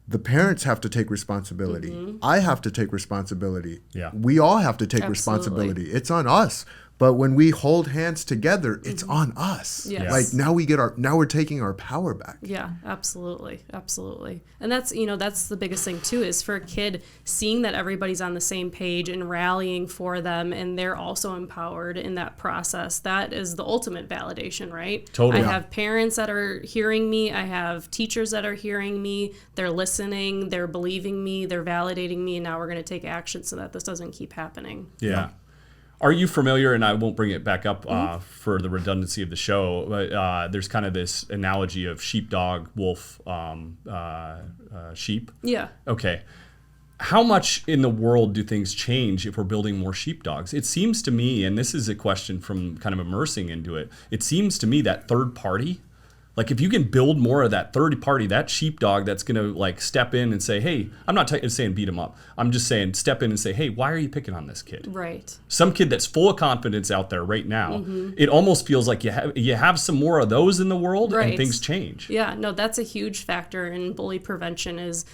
The parents have to take responsibility. I have to take responsibility. Yeah. We all have to take Absolutely. responsibility. It's on us. But when we hold hands together, it's on us. Yes. Like now we're taking our power back. Yeah, absolutely. And that's the biggest thing too, is for a kid seeing that everybody's on the same page and rallying for them, and they're also empowered in that process. That is the ultimate validation, right? Totally. I have parents that are hearing me. I have teachers that are hearing me. They're listening. They're believing me. They're validating me. And now we're going to take action so that this doesn't keep happening. Yeah. Are you familiar, and I won't bring it back up for the redundancy of the show, but there's kind of this analogy of sheepdog, wolf, sheep? Yeah. Okay. How much in the world do things change if we're building more sheepdogs? It seems to me, and this is a question from kind of immersing into it, it seems to me that third party, like if you can build more of that third party, that sheepdog that's going to like step in and say, hey, I'm not saying beat him up. I'm just saying step in and say, hey, why are you picking on this kid? Right. Some kid that's full of confidence out there right now. It almost feels like you have some more of those in the world and things change. Yeah, no, that's a huge factor in bully prevention is,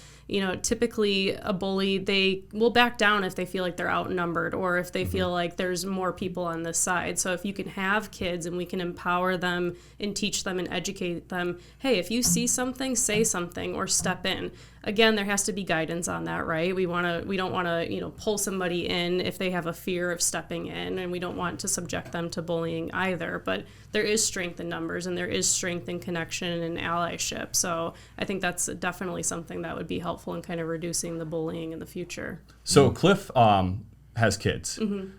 typically a bully, they will back down if they feel like they're outnumbered or if they feel like there's more people on this side. So if you can have kids and we can empower them and teach them and educate them, hey, if you see something, say something or step in. Again, there has to be guidance on that, right? We don't want to, pull somebody in if they have a fear of stepping in, and we don't want to subject them to bullying either. But there is strength in numbers, and there is strength in connection and allyship. So I think that's definitely something that would be helpful in kind of reducing the bullying in the future. So Cliff has kids,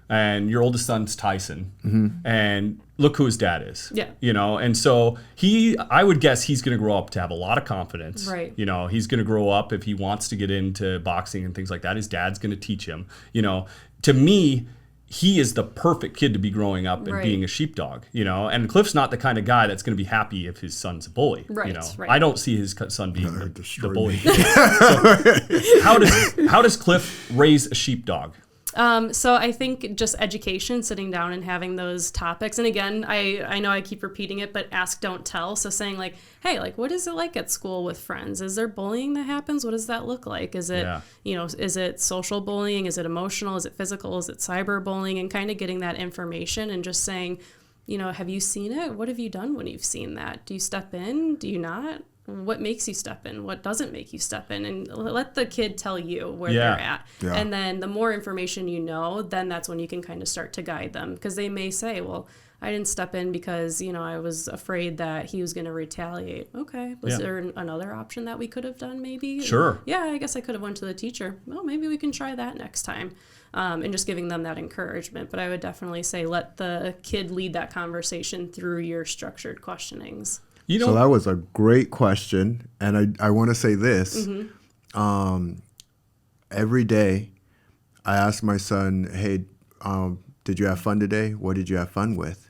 and your oldest son's Tyson, and look who his dad is. Yeah. You know, and so I would guess he's going to grow up to have a lot of confidence. Right. You know, he's going to grow up if he wants to get into boxing and things like that. His dad's going to teach him. You know, to me, he is the perfect kid to be growing up and being a sheepdog, you know. And Cliff's not the kind of guy that's going to be happy if his son's a bully. Right, you know, right. I don't see his son being the bully. Me. So how does Cliff raise a sheepdog? So I think just education, sitting down and having those topics. And again, I know I keep repeating it, but ask, don't tell. So saying like, hey, like, what is it like at school with friends? Is there bullying that happens? What does that look like? Is it, you know, is it social bullying? Is it emotional? Is it physical? Is it cyberbullying? And kind of getting that information and just saying, you know, have you seen it? What have you done when you've seen that? Do you step in? Do you not? What makes you step in? What doesn't make you step in? And let the kid tell you where they're at. Yeah. And then the more information you know, then that's when you can kind of start to guide them. Because they may say, well, I didn't step in because, you know, I was afraid that he was going to retaliate. Okay. Was there another option that we could have done maybe? Sure. Yeah, I guess I could have went to the teacher. Well, maybe we can try that next time. And just giving them that encouragement. But I would definitely say let the kid lead that conversation through your structured questionings. You know, So that was a great question. And I want to say this. Every day I ask my son, hey, did you have fun today? What did you have fun with?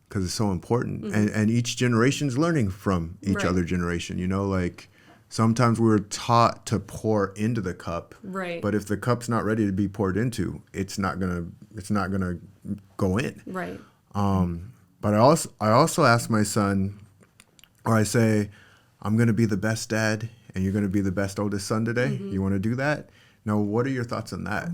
Because it's so important. And each generation's learning from each other generation. You know, like sometimes we were taught to pour into the cup. Right. But if the cup's not ready to be poured into, it's not gonna go in. Right. But I also ask my son, or I say, I'm going to be the best dad and you're going to be the best oldest son today. You want to do that? Now, what are your thoughts on that?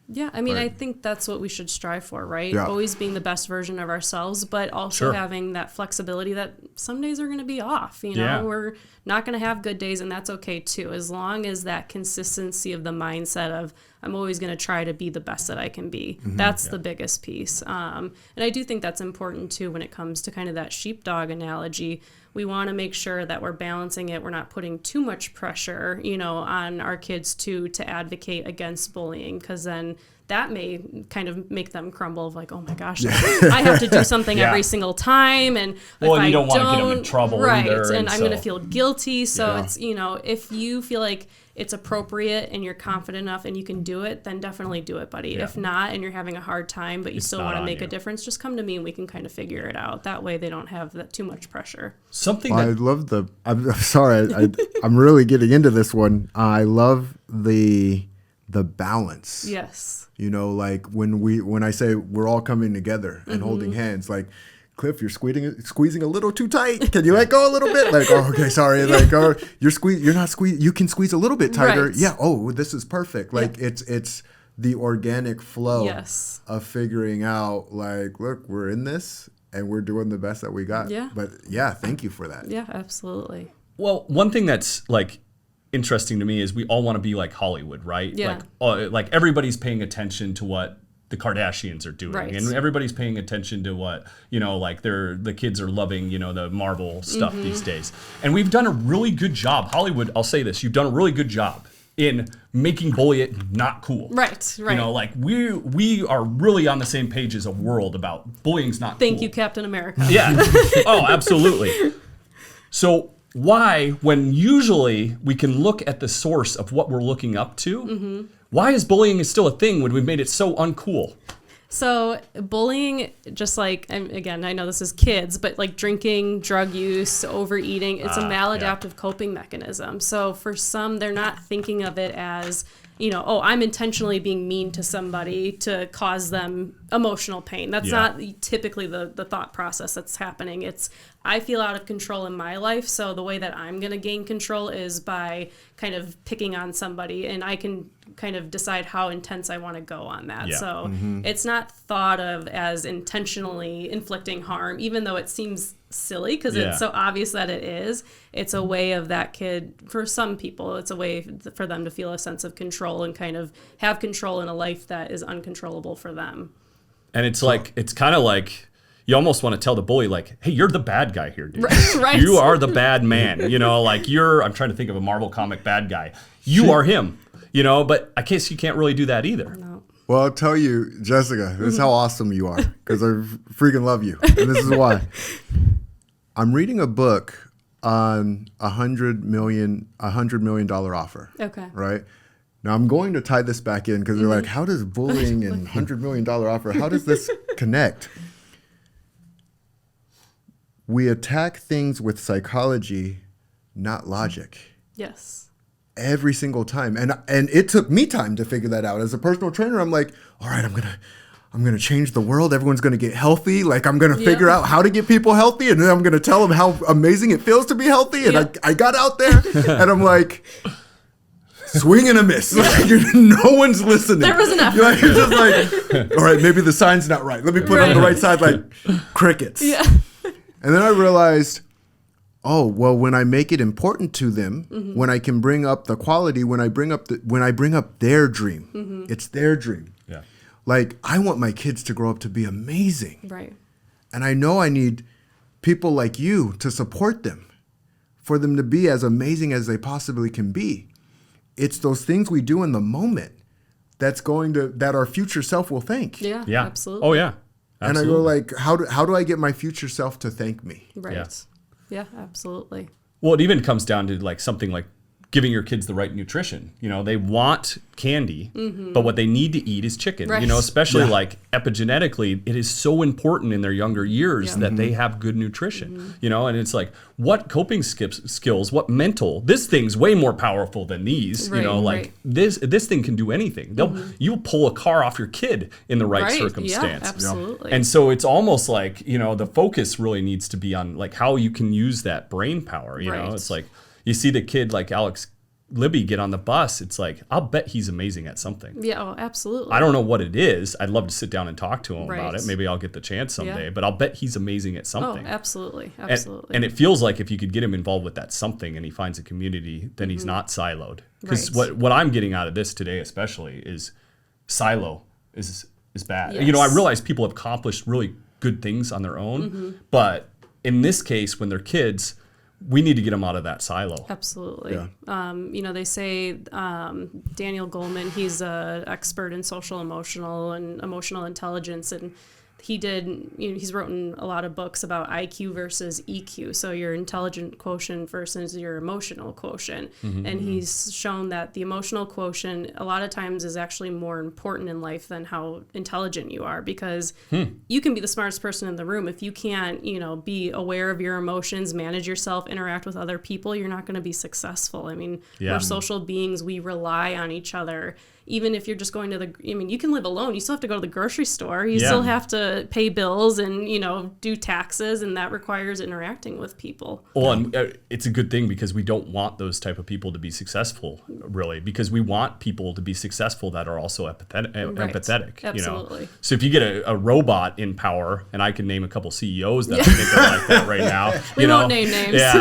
Yeah, I mean, Right. I think that's what we should strive for, right? Yeah. Always being the best version of ourselves, but also having that flexibility that some days are going to be off. You know, Yeah. we're not going to have good days, and that's okay too, as long as that consistency of the mindset of I'm always going to try to be the best that I can be. That's the biggest piece. And I do think that's important too when it comes to kind of that sheepdog analogy. We want to make sure that we're balancing it. We're not putting too much pressure, you know, on our kids to advocate against bullying, because then that may kind of make them crumble of like, oh my gosh, I have to do something every single time. And Well, if and you I don't want to get them in trouble right, either, and I'm going to so- feel guilty. So Yeah. it's, you know, if you feel like it's appropriate and you're confident enough and you can do it, then definitely do it, buddy. Yeah. If not, and you're having a hard time, but you still not want to on make you. a difference, just come to me and we can kind of figure it out. That way they don't have that too much pressure. something I that love I'm sorry, I'm really getting into this one. I love the balance. Yes. You know, like when I say we're all coming together and holding hands, like, Cliff, you're squeezing a little too tight. Can you let go a little bit? Like, oh, okay, sorry. Like, oh, you're not squeeze. You can squeeze a little bit tighter. Right. Yeah. Oh, this is perfect. Like, it's the organic flow Yes. of figuring out, like, look, we're in this and we're doing the best that we got. Yeah. But yeah, thank you for that. Yeah, absolutely. Well, one thing that's like interesting to me is we all want to be like Hollywood, right? Yeah. Like everybody's paying attention to what the Kardashians are doing, Right. and everybody's paying attention to what, you know, like the kids are loving, you know, the Marvel stuff these days. And we've done a really good job. Hollywood, I'll say this, you've done a really good job in making bullying not cool. Right. You know, like we are really on the same page as a world about bullying's not Thank cool. you, Captain America. Yeah. Oh, absolutely. So why, when usually we can look at the source of what we're looking up to, why is bullying still a thing when we've made it so uncool? So bullying, just like, and again, I know this is kids, but like drinking, drug use, overeating, it's a maladaptive coping mechanism. So for some, they're not thinking of it as, you know, oh, I'm intentionally being mean to somebody to cause them emotional pain. That's not typically the thought process that's happening. It's, I feel out of control in my life, so the way that I'm going to gain control is by kind of picking on somebody, and I can kind of decide how intense I want to go on that. Yeah. So it's not thought of as intentionally inflicting harm, even though it seems silly because it's so obvious that it is. It's a way of that kid, for some people, it's a way for them to feel a sense of control and kind of have control in a life that is uncontrollable for them. And it's like, it's kind of like, you almost want to tell the bully, like, hey, you're the bad guy here, dude. Right. You are the bad man. You know, like I'm trying to think of a Marvel comic bad guy. You are him, you know, but I guess you can't really do that either. No. Well, I'll tell you, Jessica, this is how awesome you are, because I freaking love you. And this is why. I'm reading a book on $100 million offer. Okay. Right? Now, I'm going to tie this back in because they're like, how does bullying and $100 million offer, how does this connect? We attack things with psychology, not logic. Yes. Every single time. And it took me time to figure that out. As a personal trainer, I'm like, all right, I'm gonna change the world. Everyone's gonna get healthy. Like, I'm gonna figure out how to get people healthy, and then I'm gonna tell them how amazing it feels to be healthy. And I got out there and I'm like, swing and a miss. Like, no one's listening. There was an effort. You're just like, all right, maybe the sign's not right. Let me put it on the right side, like crickets. Yeah. And then I realized, oh, well, when I make it important to them, when I can bring up the quality, when I bring up their dream, it's their dream. Yeah. Like, I want my kids to grow up to be amazing. Right. And I know I need people like you to support them, for them to be as amazing as they possibly can be. It's those things we do in the moment that our future self will thank. Yeah. Yeah. Absolutely. Oh, yeah. Absolutely. And I go like, how do I get my future self to thank me? Right. Yeah. Yeah, absolutely. Well, it even comes down to like something like giving your kids the right nutrition. You know, they want candy, but what they need to eat is chicken. Right. You know, especially like epigenetically, it is so important in their younger years Yeah. that they have good nutrition. You know, and it's like, what coping skills, what mental, this thing's way more powerful than these. Right, you know, like right. this thing can do anything. You'll pull a car off your kid in the right Right. circumstance. Yeah, absolutely. And so it's almost like, you know, the focus really needs to be on like how you can use that brain power. You know, Right. it's like you see the kid like Alex Libby get on the bus. It's like, I'll bet he's amazing at something. Yeah, oh, absolutely. I don't know what it is. I'd love to sit down and talk to him about Right. it. Maybe I'll get the chance someday, Yeah. but I'll bet he's amazing at Oh, something. absolutely. And- Absolutely. And it feels like if you could get him involved with that something and he finds a community, then he's not siloed. Because Right. what I'm getting out of this today especially is silo is bad. Yes. You know, I realize people have accomplished really good things on their own, but in this case, when they're kids, we need to get them out of that silo. Absolutely. Yeah. You know, they say Daniel Goleman, he's an expert in social emotional and emotional intelligence, and he's written a lot of books about IQ versus EQ, so your intelligent quotient versus your emotional quotient. And he's shown that the emotional quotient a lot of times is actually more important in life than how intelligent you are, because you can be the smartest person in the room. If you can't, you know, be aware of your emotions, manage yourself, interact with other people, you're not going to be successful. I mean, Yeah. we're social beings. We rely on each other. Even if you're just going to you can live alone. You still have to go to the grocery store. You still have to pay bills and, you know, do taxes, and that requires interacting with people. Well, and it's a good thing because we don't want those type of people to be successful, really, because we want people to be successful that are also empathetic. You know? Absolutely. So if you get a robot in power, and I can name a couple CEOs that I think are like that right now. We won't name names. Yeah,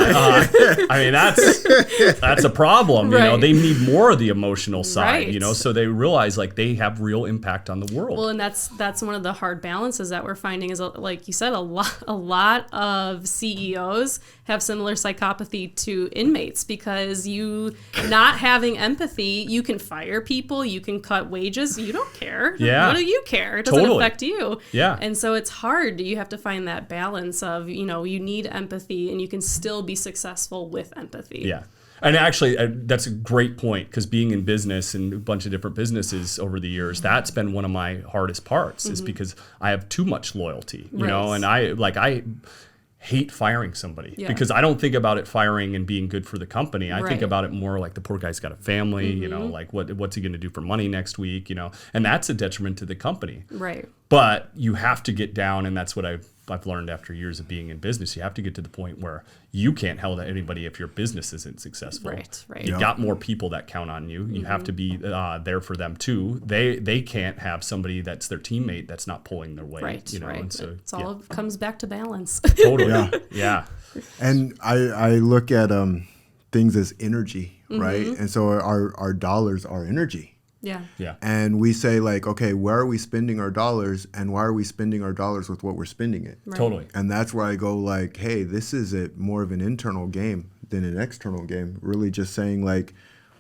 I mean that's a problem. You know, Right. they need more of the emotional side. Right. You know, so they realize like they have real impact on the world. Well, and that's one of the hard balances that we're finding is, like you said, a lot of CEOs have similar psychopathy to inmates, because you not having empathy, you can fire people, you can cut wages, you don't care. Yeah. What do you care? It doesn't Totally. affect you. Yeah. And so it's hard. You have to find that balance of, you know, you need empathy and you can still be successful with empathy. Yeah. And actually, that's a great point, because being in business and a bunch of different businesses over the years, that's been one of my hardest parts, is because I have too much loyalty, you know, and I hate firing somebody because I don't think about it firing and being good for the company. I think about it more like the poor guy's got a family, you know, like what's he going to do for money next week, you know, and that's a detriment to the company. Right. But you have to get down, and that's what I've learned after years of being in business. You have to get to the point where you can't help anybody if your business isn't successful. Right. You got more people that count on you. You have to be there for them too. They can't have somebody that's their teammate that's not pulling their weight. Right. You know, right. and so It's all comes back to balance. totally. Yeah. And I look at things as energy, right? And so our dollars are energy. Yeah. Yeah. And we say like, okay, where are we spending our dollars, and why are we spending our dollars with what we're spending it? Right. Totally. And that's where I go like, hey, this is more of an internal game than an external game. Really just saying like,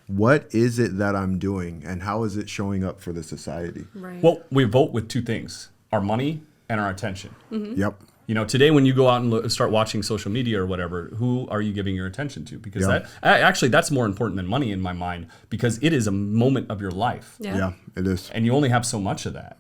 what is it that I'm doing and how is it showing up for the society? Right. Well, we vote with two things: our money and our attention. Yep. You know, today when you go out and start watching social media or whatever, who are you giving your attention to? Because that's more important than money in my mind, because it is a moment of your life. Yeah, it is. And you only have so much of that.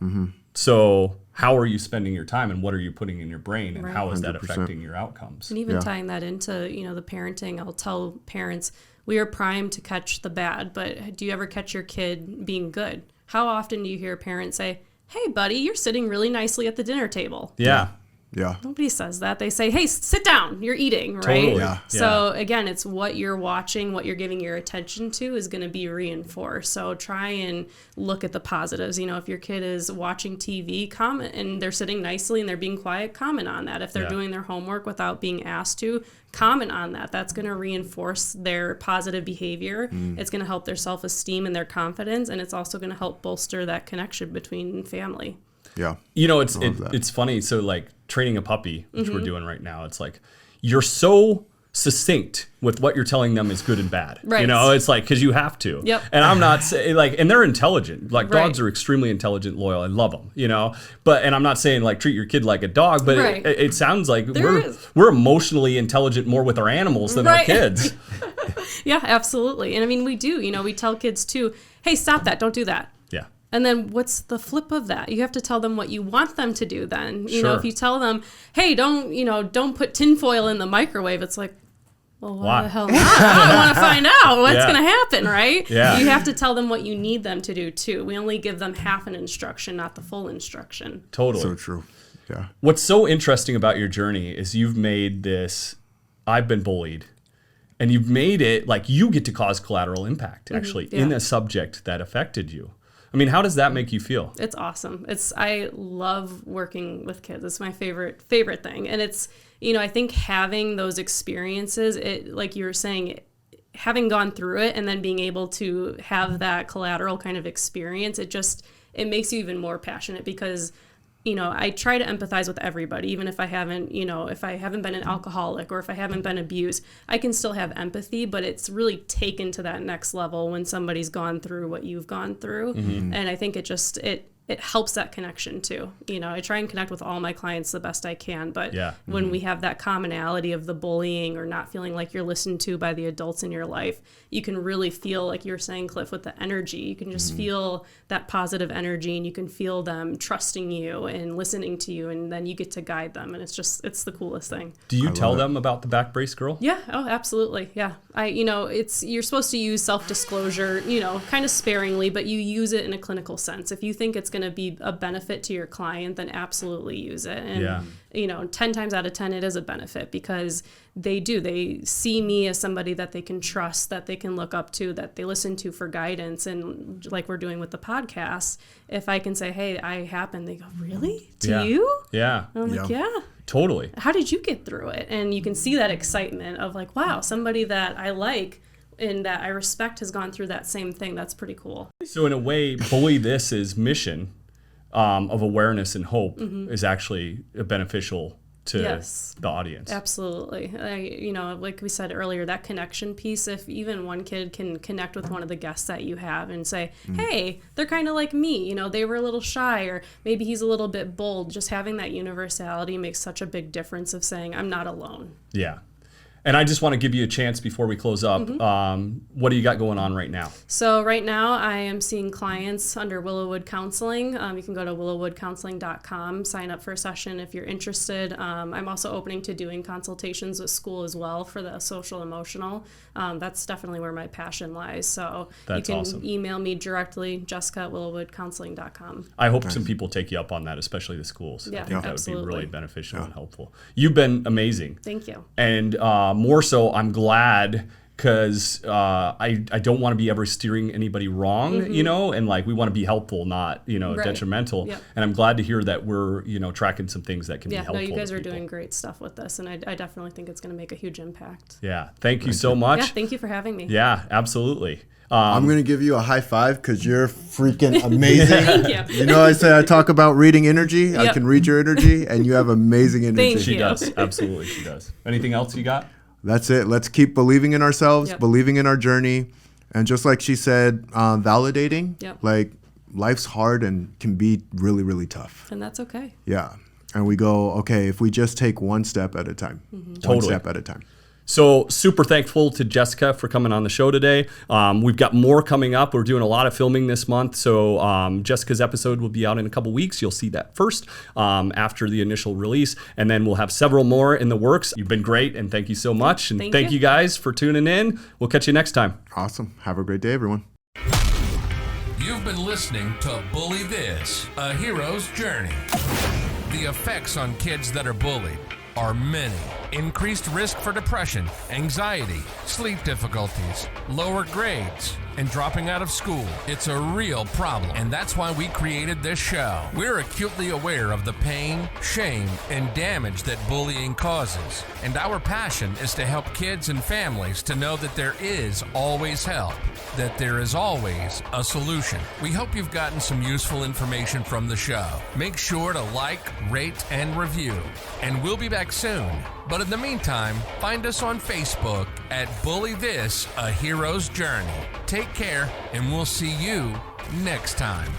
So how are you spending your time, and what are you putting in your brain, and Right. how is that 100%. affecting your outcomes? And even Yeah. tying that into, the parenting, I'll tell parents, we are primed to catch the bad, but do you ever catch your kid being good? How often do you hear a parent say, hey, buddy, you're sitting really nicely at the dinner table? Yeah. Yeah. Nobody says that. They say, hey, sit down, you're eating, right? Totally. Yeah. So again, it's what you're watching, what you're giving your attention to is going to be reinforced. So try and look at the positives. If your kid is watching TV, comment, and they're sitting nicely and they're being quiet, comment on that. If they're doing their homework without being asked to, comment on that. That's going to reinforce their positive behavior. It's going to help their self-esteem and their confidence, and it's also going to help bolster that connection between family. Yeah. It's funny. So like training a puppy, which we're doing right now, it's like you're so succinct with what you're telling them is good and bad. Right. It's like, because you have to. Yep. And I'm not saying and they're intelligent. Like Right. dogs are extremely intelligent, loyal. I love them. And I'm not saying like treat your kid like a dog, but Right. it sounds like There is. we're emotionally intelligent more with our animals than our Right. kids. Yeah, absolutely. And I mean, we do. We tell kids too, hey, stop that, don't do that. Yeah. And then what's the flip of that? You have to tell them what you want them to do then. Sure. If you tell them, hey, don't put tinfoil in the microwave, it's like, well, why the hell not? I want to find out what's Yeah. going to happen, right? Yeah. You have to tell them what you need them to do too. We only give them half an instruction, not the full instruction. Totally. So true. Yeah. What's so interesting about your journey is you've made this, I've been bullied, and you've made it like you get to cause collateral impact actually in a subject that affected you. I mean, how does that make you feel? It's awesome. I love working with kids. It's my favorite thing. And it's, I think having those experiences, it, like you were saying, having gone through it and then being able to have that collateral kind of experience, it makes you even more passionate because, I try to empathize with everybody, even if I haven't, if I haven't been an alcoholic or if I haven't been abused, I can still have empathy, but it's really taken to that next level when somebody's gone through what you've gone through. And I think it helps that connection too. I try and connect with all my clients the best I can, but when we have that commonality of the bullying or not feeling like you're listened to by the adults in your life, you can really feel, like you were saying, Cliff, with the energy, you can just feel that positive energy and you can feel them trusting you and listening to you, and then you get to guide them, and it's the coolest thing. Do you tell them about the back brace girl? Yeah. Oh, absolutely. Yeah. You're supposed to use self-disclosure, kind of sparingly, but you use it in a clinical sense. If you think it's going to be a benefit to your client, then absolutely use it. And, 10 times out of 10, it is a benefit because they see me as somebody that they can trust, that they can look up to, that they listen to for guidance. And like we're doing with the podcast, if I can say, hey, I happened, they go, really? To you? Yeah. And I'm like, yeah. Totally. How did you get through it? And you can see that excitement of like, wow, somebody that I like and that I respect has gone through that same thing. That's pretty cool. So in a way, Bully This's mission of awareness and hope is actually beneficial to the audience. Absolutely. Like we said earlier, that connection piece, if even one kid can connect with one of the guests that you have and say, hey, they're kind of like me, they were a little shy, or maybe he's a little bit bold, just having that universality makes such a big difference of saying, I'm not alone. Yeah. And I just want to give you a chance before we close up. What do you got going on right now? So right now I am seeing clients under Willowwood Counseling. You can go to willowwoodcounseling.com, sign up for a session if you're interested. I'm also opening to doing consultations with school as well for the social emotional. That's definitely where my passion lies. So That's you can awesome. email me directly, jessica@willowwoodcounseling.com. I hope some people take you up on that, especially the schools. Yeah, I think that absolutely. would be really beneficial and helpful. You've been amazing. Thank you. And more so, I'm glad because I don't want to be ever steering anybody wrong, and like we want to be helpful, not, Right. detrimental. Yep. And I'm glad to hear that we're, tracking some things that can be Yeah, helpful. no, you guys to are people. doing great stuff with this, and I definitely think it's going to make a huge impact. Yeah. Thank you so much. Yeah, thank you for having me. Yeah, absolutely. I'm going to give you a high five because you're freaking amazing. Thank you. I say I talk about reading energy. I Yep. can read your energy, and you have amazing energy. Thank She you. does. Absolutely, she does. Anything else you got? That's it. Let's keep believing in ourselves, Yep. believing in our journey, And just like she said, validating, Yep. like life's hard and can be really, really tough. And that's okay. Yeah. And we go, okay, if we just take one step at a time, one Totally. step at a time. So super thankful to Jessica for coming on the show today. We've got more coming up. We're doing a lot of filming this month. So Jessica's episode will be out in a couple weeks. You'll see that first after the initial release. And then we'll have several more in the works. You've been great, and thank you so much. And thank you guys for tuning in. We'll catch you next time. Awesome. Have a great day, everyone. You've been listening to Bully This, A Hero's Journey. The effects on kids that are bullied are many. Increased risk for depression, anxiety, sleep difficulties, lower grades, and dropping out of school. It's a real problem, and that's why we created this show. We're acutely aware of the pain, shame, and damage that bullying causes, and our passion is to help kids and families to know that there is always help, that there is always a solution. We hope you've gotten some useful information from the show. Make sure to like, rate, and review, and we'll be back soon. But in the meantime, find us on Facebook at Bully This, A Hero's Journey. Take care, and we'll see you next time.